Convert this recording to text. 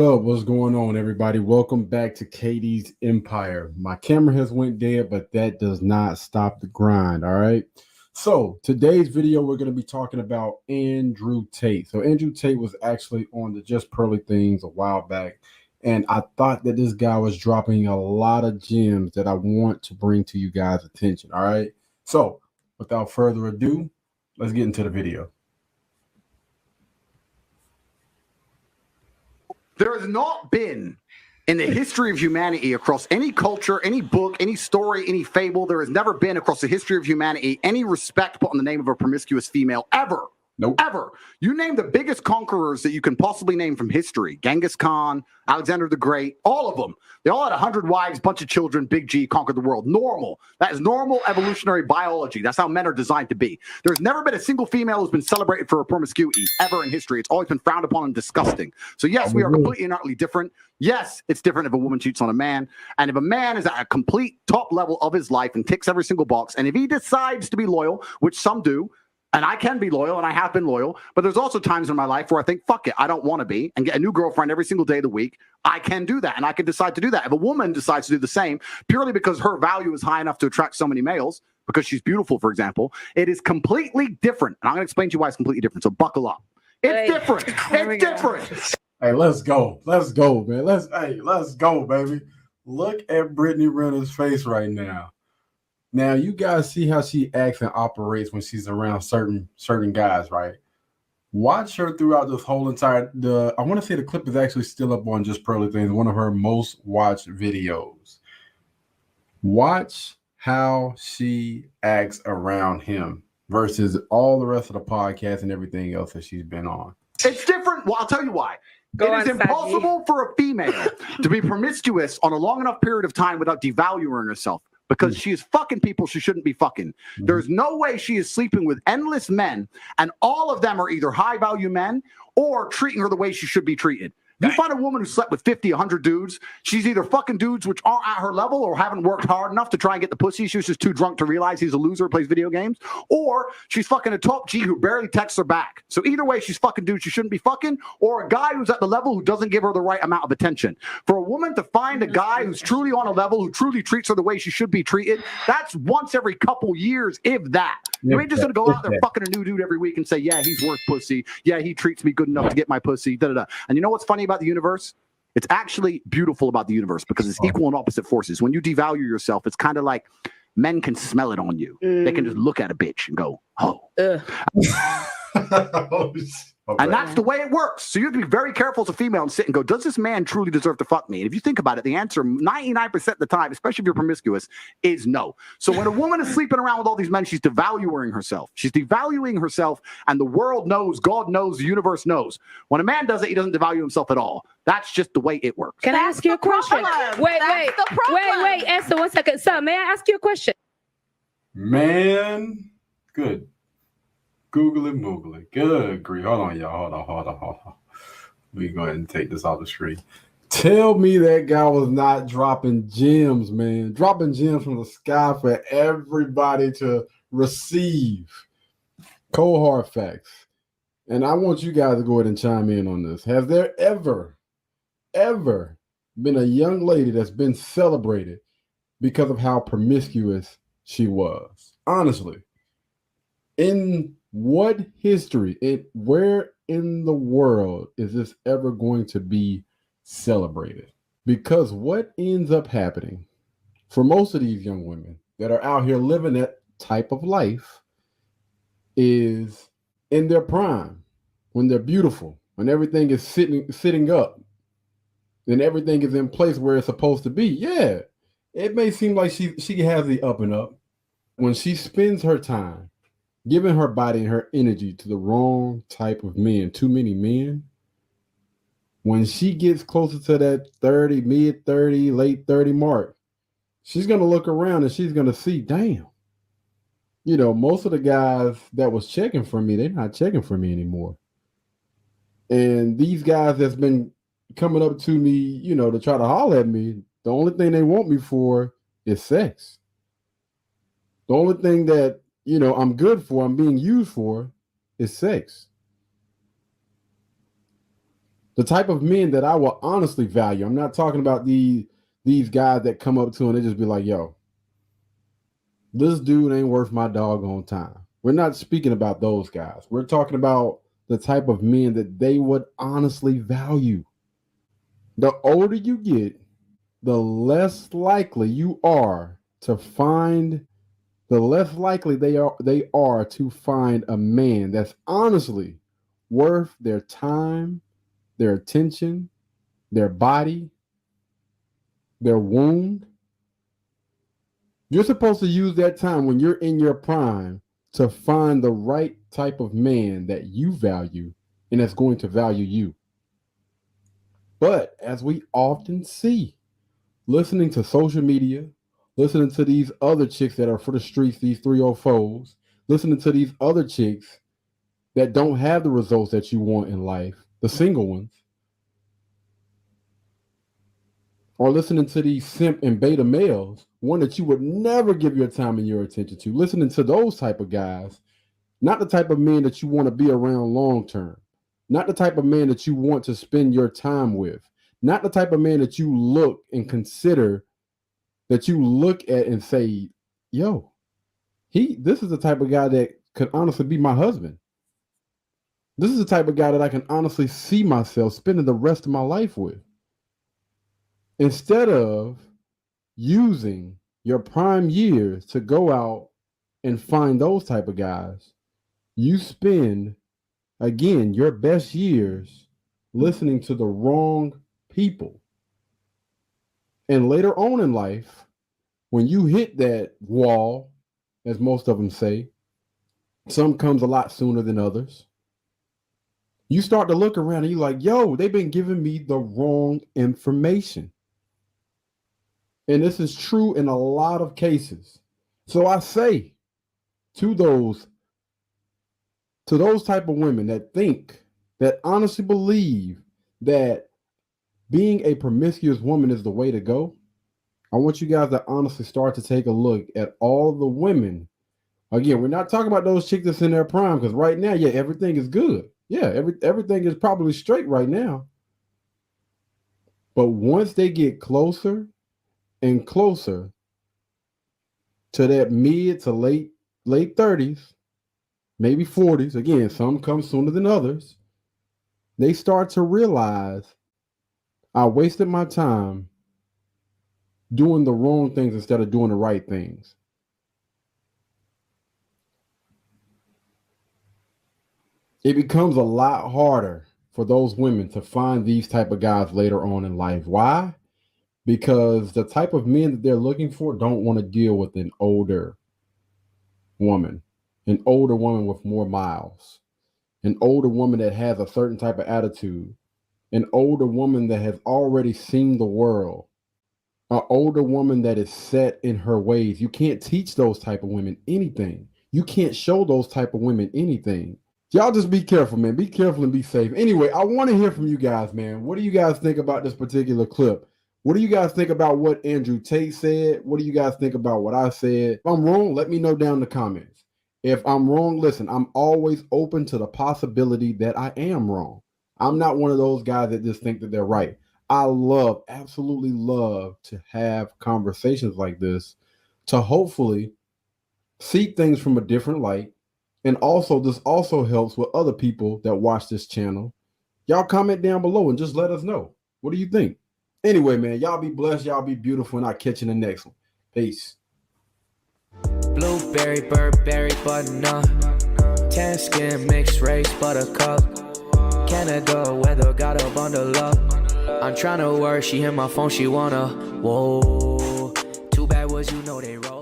What's going on, everybody? Welcome back to Katie's Empire. My camera has went dead, but that does not stop the grind. All right. So today's video, we're going to be talking about Andrew Tate. So Andrew Tate was actually on the Just Pearly Things a while back, and I thought that this guy was dropping a lot of gems that I want to bring to you guys' attention. All right. So without further ado, let's get into the video. There has not been in the history of humanity across any culture, any book, any story, any fable, there has never been across the history of humanity any respect put on the name of a promiscuous female ever. Nope. Ever. You name the biggest conquerors that you can possibly name from history. Genghis Khan, Alexander the Great, all of them. They all had 100 wives, bunch of children, big G, conquered the world. Normal. That is normal evolutionary biology. That's how men are designed to be. There's never been a single female who's been celebrated for her promiscuity ever in history. It's always been frowned upon and disgusting. So yes, we are completely and utterly different. Yes, it's different if a woman cheats on a man. And if a man is at a complete top level of his life and ticks every single box, and if he decides to be loyal, which some do, and I can be loyal, and I have been loyal, but there's also times in my life where I think, fuck it, I don't want to be, and get a new girlfriend every single day of the week. I can do that, and I can decide to do that. If a woman decides to do the same, purely because her value is high enough to attract so many males, because she's beautiful, for example, it is completely different. And I'm going to explain to you why it's completely different, so buckle up. It's different. It's different. Hey, let's go. Let's go, man. Let's go, baby. Look at Brittany Renner's face right now. Now, you guys see how she acts and operates when she's around certain guys, right? Watch her throughout this whole entire I want to say the clip is actually still up on Just Pearly Things, one of her most watched videos. Watch how she acts around him versus all the rest of the podcast and everything else that she's been on. It's different. Well, I'll tell you why. It is impossible for a female to be promiscuous on a long enough period of time without devaluing herself. Because she is fucking people she shouldn't be fucking. There's no way she is sleeping with endless men, and all of them are either high-value men or treating her the way she should be treated. If you find a woman who slept with 50, 100 dudes, she's either fucking dudes which aren't at her level or haven't worked hard enough to try and get the pussy. She was just too drunk to realize he's a loser who plays video games. Or she's fucking a top G who barely texts her back. So either way, she's fucking dudes she shouldn't be fucking, or a guy who's at the level who doesn't give her the right amount of attention. For a woman to find a guy who's truly on a level, who truly treats her the way she should be treated, that's once every couple years, if that. You ain't just gonna go out there fucking a new dude every week and say, yeah, he's worth pussy. Yeah, he treats me good enough to get my pussy. Da, da, da. And you know what's funny about the universe? It's actually beautiful about the universe because it's equal and opposite forces. When you devalue yourself, it's kind of like men can smell it on you. They can just look at a bitch and go, oh. And that's the way it works. So you have to be very careful as a female and sit and go, does this man truly deserve to fuck me? And if you think about it, the answer 99% of the time, especially if you're promiscuous, is no. So when a woman is sleeping around with all these men, she's devaluing herself. She's devaluing herself, and the world knows, God knows, the universe knows. When a man does it, he doesn't devalue himself at all. That's just the way it works. Can I ask you a question? Wait, Esther, 1 second. So may I ask you a question? Man, good. Google it, Moogle it. Good grief. Hold on, y'all. Hold on. We can go ahead and take this off the screen. Tell me that guy was not dropping gems, man. Dropping gems from the sky for everybody to receive. Cold hard facts. And I want you guys to go ahead and chime in on this. Has there ever been a young lady that's been celebrated because of how promiscuous she was? Honestly. In what history, where in the world is this ever going to be celebrated? Because what ends up happening for most of these young women that are out here living that type of life is in their prime, when they're beautiful, when everything is sitting up, and everything is in place where it's supposed to be. Yeah, it may seem like she has the up and up. When she spends her time giving her body and her energy to the wrong type of men, too many men, when she gets closer to that 30, mid 30, late 30 mark, she's going to look around and she's going to see, damn, you know, most of the guys that was checking for me, they're not checking for me anymore. And these guys that's been coming up to me, you know, to try to holler at me, the only thing they want me for is sex. The only thing that, you know, I'm good for, I'm being used for, is sex. The type of men that I will honestly value. I'm not talking about these guys that come up to and they just be like, yo, this dude ain't worth my doggone time. We're not speaking about those guys. We're talking about the type of men that they would honestly value. The older you get, the less likely you are to find, the less likely they are to find a man that's honestly worth their time, their attention, their body, their wound. You're supposed to use that time when you're in your prime to find the right type of man that you value and that's going to value you. But as we often see, listening to social media, listening to these other chicks that are for the streets, these 304s, listening to these other chicks that don't have the results that you want in life, the single ones, or listening to these simp and beta males, one that you would never give your time and your attention to, listening to those type of guys, not the type of men that you want to be around long term, not the type of man that you want to spend your time with, not the type of man that you look and consider, that you look at and say, yo, this is the type of guy that could honestly be my husband. This is the type of guy that I can honestly see myself spending the rest of my life with. Instead of using your prime years to go out and find those type of guys, you spend, again, your best years listening to the wrong people. And later on in life, when you hit that wall, as most of them say, some comes a lot sooner than others. You start to look around and you're like, yo, they've been giving me the wrong information. And this is true in a lot of cases. So I say to those type of women that think, that honestly believe that being a promiscuous woman is the way to go, I want you guys to honestly start to take a look at all the women. Again, we're not talking about those chicks that's in their prime, because right now, yeah, everything is good. Yeah, everything is probably straight right now. But once they get closer and closer to that mid to late 30s, maybe 40s, again, some come sooner than others, they start to realize I wasted my time doing the wrong things instead of doing the right things. It becomes a lot harder for those women to find these type of guys later on in life. Why? Because the type of men that they're looking for don't want to deal with an older woman with more miles, an older woman that has a certain type of attitude, an older woman that has already seen the world, an older woman that is set in her ways. You can't teach those type of women anything. You can't show those type of women anything. Y'all just be careful, man. Be careful and be safe. Anyway, I want to hear from you guys, man. What do you guys think about this particular clip? What do you guys think about what Andrew Tate said? What do you guys think about what I said? If I'm wrong, let me know down in the comments. If I'm wrong, listen, I'm always open to the possibility that I am wrong. I'm not one of those guys that just think that they're right. I absolutely love to have conversations like this to hopefully see things from a different light. And also, this also helps with other people that watch this channel. Y'all comment down below and just let us know. What do you think? Anyway, man, y'all be blessed. Y'all be beautiful. And I'll catch you in the next one. Peace. Blueberry, Burberry, button-up, tan skin, mixed race, buttercup, Canada weather, got a bundle up. I'm tryna work, she hit my phone, she wanna, whoa, too bad was you know they roll.